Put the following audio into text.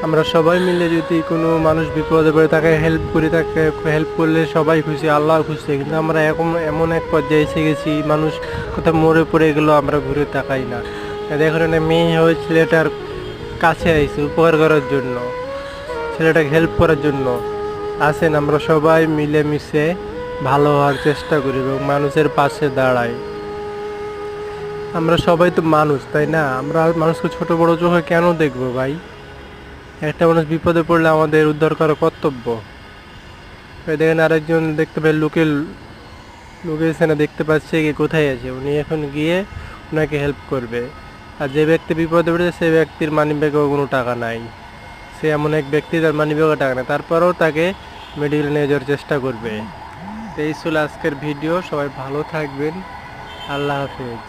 আমরা সবাই মিলে যদি কোনো মানুষ বিপদে পড়ে তাকে হেল্প করি, তাকে হেল্প করলে সবাই খুশি, আল্লাহ খুশি। কিন্তু আমরা এমন এক পর্যায়ে এসে গেছি, মানুষ কোথাও মরে পড়ে গেলেও আমরা ঘুরে তাকাই না। দেখুন, একটা মেয়ে হয়ে ছেলেটার কাছে আইছে উপকার করার জন্য, ছেলেটাকে হেল্প করার জন্য। আসেন আমরা সবাই মিলেমিশে ভালো হওয়ার চেষ্টা করি এবং মানুষের পাশে দাঁড়াই। আমরা সবাই তো মানুষ, তাই না? আমরা মানুষকে ছোট বড় চোখে কেন দেখবো ভাই? একটা মানুষ বিপদে পড়লে আমাদের উদ্ধার করা কর্তব্য। এই দেখেন, আরেকজন দেখতে পাই লোকেশনে দেখতে পাচ্ছে কি কোথায় আছে, উনি এখন গিয়ে ওনাকে হেল্প করবে। আর যে ব্যক্তি বিপদে পড়েছে সেই ব্যক্তির মানিব্যাগেও কোনো টাকা নাই। সে এমন এক ব্যক্তি যার মানিব্যাগে টাকা নেই, তারপরেও তাকে মেডিকেল নিয়ে যাওয়ার চেষ্টা করবে। তো এই ছিল আজকের ভিডিও। সবাই ভালো থাকবেন। আল্লাহ হাফেজ।